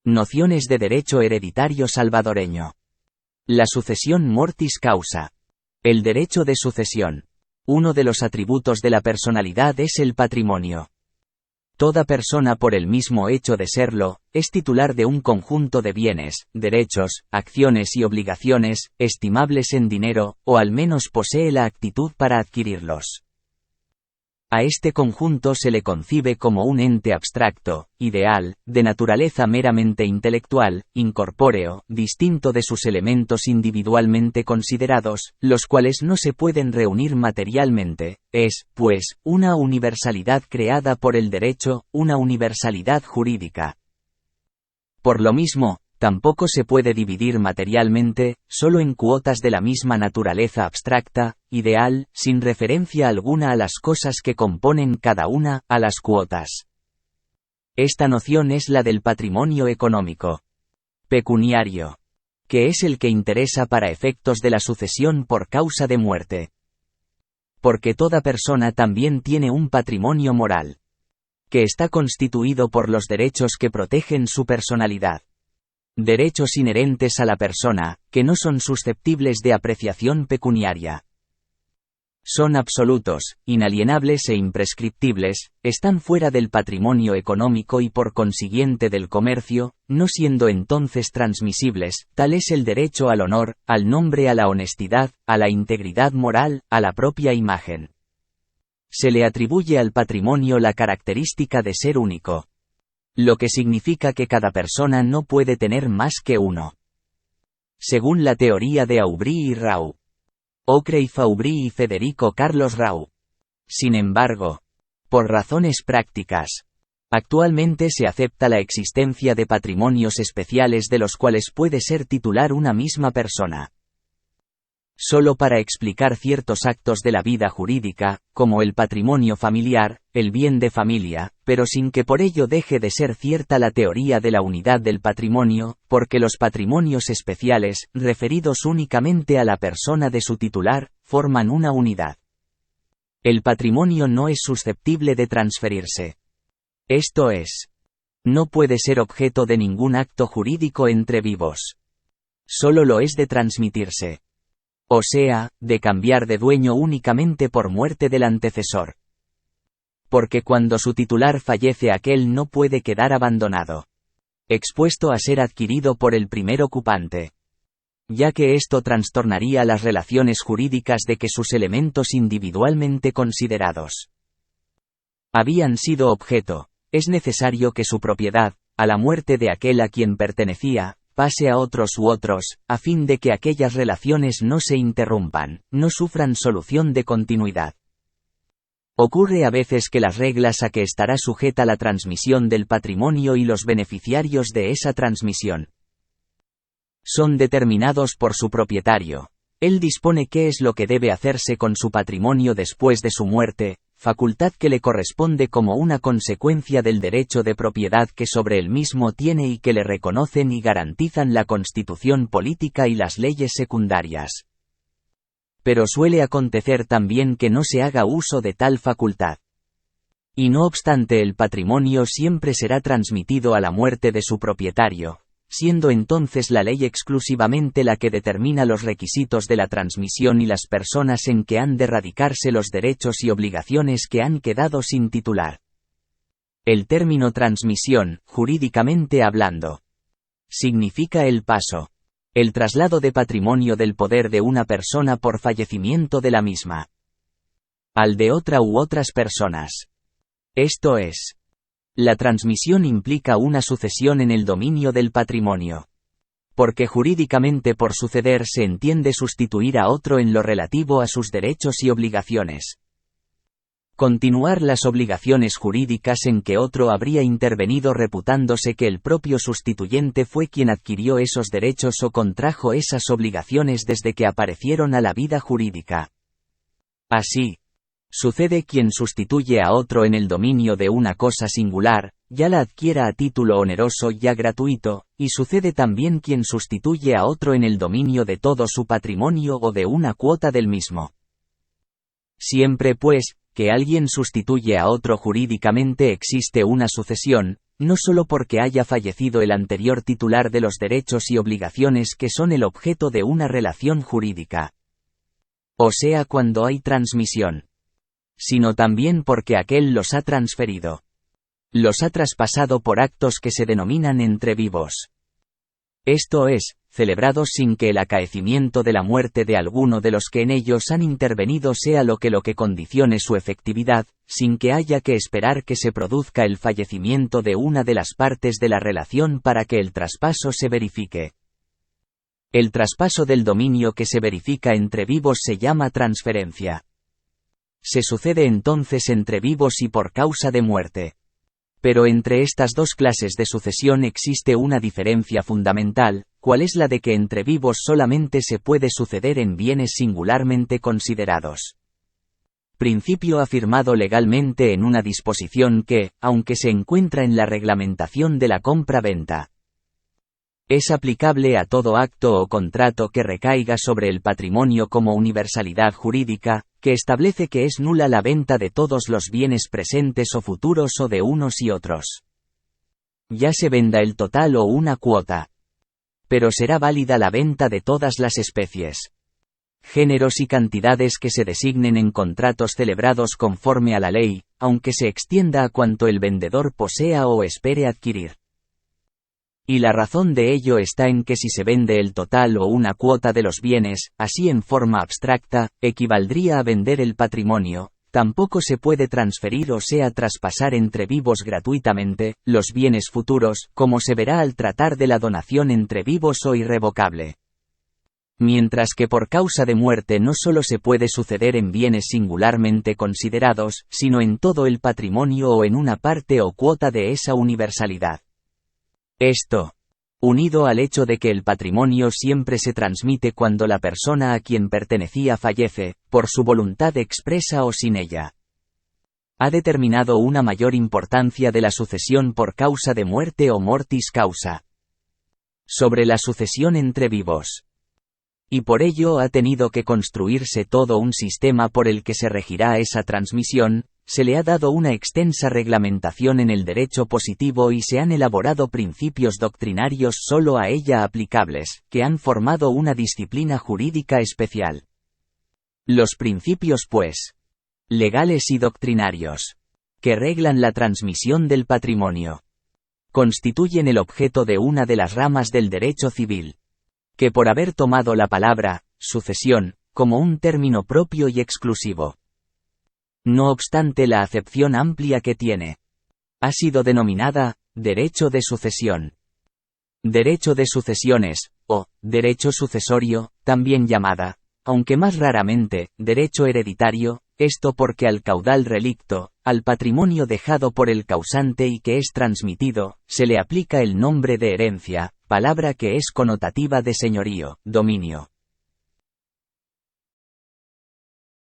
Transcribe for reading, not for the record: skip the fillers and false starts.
Nociones de derecho hereditario salvadoreño. La sucesión mortis causa. El derecho de sucesión. Uno de los atributos de la personalidad es el patrimonio. Toda persona, por el mismo hecho de serlo, es titular de un conjunto de bienes, derechos, acciones y obligaciones, estimables en dinero, o al menos posee la actitud para adquirirlos. A este conjunto se le concibe como un ente abstracto, ideal, de naturaleza meramente intelectual, incorpóreo, distinto de sus elementos individualmente considerados, los cuales no se pueden reunir materialmente. Es, pues, una universalidad creada por el derecho, una universalidad jurídica. Por lo mismo, tampoco se puede dividir materialmente, solo en cuotas de la misma naturaleza abstracta, ideal, sin referencia alguna a las cosas que componen cada una, a las cuotas. Esta noción es la del patrimonio económico. Pecuniario. Que es el que interesa para efectos de la sucesión por causa de muerte. Porque toda persona también tiene un patrimonio moral. Que está constituido por los derechos que protegen su personalidad. Derechos inherentes a la persona, que no son susceptibles de apreciación pecuniaria. Son absolutos, inalienables e imprescriptibles, están fuera del patrimonio económico y por consiguiente del comercio, no siendo entonces transmisibles. Tal es el derecho al honor, al nombre, a la honestidad, a la integridad moral, a la propia imagen. Se le atribuye al patrimonio la característica de ser único. Lo que significa que cada persona no puede tener más que uno. Según la teoría de Aubry y Rau. Ocrey Aubry y Federico Carlos Rau. Sin embargo, por razones prácticas, actualmente se acepta la existencia de patrimonios especiales de los cuales puede ser titular una misma persona. Solo para explicar ciertos actos de la vida jurídica, como el patrimonio familiar, el bien de familia, pero sin que por ello deje de ser cierta la teoría de la unidad del patrimonio, porque los patrimonios especiales, referidos únicamente a la persona de su titular, forman una unidad. El patrimonio no es susceptible de transferirse. Esto es, no puede ser objeto de ningún acto jurídico entre vivos. Solo lo es de transmitirse. O sea, de cambiar de dueño únicamente por muerte del antecesor. Porque cuando su titular fallece, aquel no puede quedar abandonado, expuesto a ser adquirido por el primer ocupante. Ya que esto trastornaría las relaciones jurídicas de que sus elementos individualmente considerados habían sido objeto, es necesario que su propiedad, a la muerte de aquel a quien pertenecía, pase a otros u otros, a fin de que aquellas relaciones no se interrumpan, no sufran solución de continuidad. Ocurre a veces que las reglas a que estará sujeta la transmisión del patrimonio y los beneficiarios de esa transmisión son determinados por su propietario. Él dispone qué es lo que debe hacerse con su patrimonio después de su muerte, facultad que le corresponde como una consecuencia del derecho de propiedad que sobre él mismo tiene y que le reconocen y garantizan la Constitución política y las leyes secundarias. Pero suele acontecer también que no se haga uso de tal facultad. Y no obstante, el patrimonio siempre será transmitido a la muerte de su propietario, siendo entonces la ley exclusivamente la que determina los requisitos de la transmisión y las personas en que han de radicarse los derechos y obligaciones que han quedado sin titular. El término transmisión, jurídicamente hablando, significa el paso, el traslado de patrimonio del poder de una persona por fallecimiento de la misma al de otra u otras personas. Esto es, la transmisión implica una sucesión en el dominio del patrimonio. Porque jurídicamente por suceder se entiende sustituir a otro en lo relativo a sus derechos y obligaciones. Continuar las obligaciones jurídicas en que otro habría intervenido reputándose que el propio sustituyente fue quien adquirió esos derechos o contrajo esas obligaciones desde que aparecieron a la vida jurídica. Así, sucede quien sustituye a otro en el dominio de una cosa singular, ya la adquiera a título oneroso ya gratuito, y sucede también quien sustituye a otro en el dominio de todo su patrimonio o de una cuota del mismo. Siempre pues, que alguien sustituye a otro jurídicamente existe una sucesión, no solo porque haya fallecido el anterior titular de los derechos y obligaciones que son el objeto de una relación jurídica, o sea cuando hay transmisión, sino también porque aquel los ha transferido. Los ha traspasado por actos que se denominan entrevivos. Esto es, celebrados sin que el acaecimiento de la muerte de alguno de los que en ellos han intervenido sea lo que condicione su efectividad, sin que haya que esperar que se produzca el fallecimiento de una de las partes de la relación para que el traspaso se verifique. El traspaso del dominio que se verifica entre vivos se llama transferencia. Se sucede entonces entre vivos y por causa de muerte. Pero entre estas dos clases de sucesión existe una diferencia fundamental, cual es la de que entre vivos solamente se puede suceder en bienes singularmente considerados. Principio afirmado legalmente en una disposición que, aunque se encuentra en la reglamentación de la compra-venta, es aplicable a todo acto o contrato que recaiga sobre el patrimonio como universalidad jurídica, que establece que es nula la venta de todos los bienes presentes o futuros o de unos y otros. Ya se venda el total o una cuota. Pero será válida la venta de todas las especies, géneros y cantidades que se designen en contratos celebrados conforme a la ley, aunque se extienda a cuanto el vendedor posea o espere adquirir. Y la razón de ello está en que si se vende el total o una cuota de los bienes, así en forma abstracta, equivaldría a vender el patrimonio, tampoco se puede transferir o sea traspasar entre vivos gratuitamente, los bienes futuros, como se verá al tratar de la donación entre vivos o irrevocable. Mientras que por causa de muerte no solo se puede suceder en bienes singularmente considerados, sino en todo el patrimonio o en una parte o cuota de esa universalidad. Esto, unido al hecho de que el patrimonio siempre se transmite cuando la persona a quien pertenecía fallece, por su voluntad expresa o sin ella, ha determinado una mayor importancia de la sucesión por causa de muerte o mortis causa sobre la sucesión entre vivos. Y por ello ha tenido que construirse todo un sistema por el que se regirá esa transmisión. Se le ha dado una extensa reglamentación en el derecho positivo y se han elaborado principios doctrinarios solo a ella aplicables, que han formado una disciplina jurídica especial. Los principios, pues, legales y doctrinarios, que reglan la transmisión del patrimonio, constituyen el objeto de una de las ramas del derecho civil, que por haber tomado la palabra sucesión como un término propio y exclusivo, no obstante la acepción amplia que tiene, ha sido denominada derecho de sucesión. Derecho de sucesiones, o derecho sucesorio, también llamada, aunque más raramente, derecho hereditario, esto porque al caudal relicto, al patrimonio dejado por el causante y que es transmitido, se le aplica el nombre de herencia, palabra que es connotativa de señorío, dominio.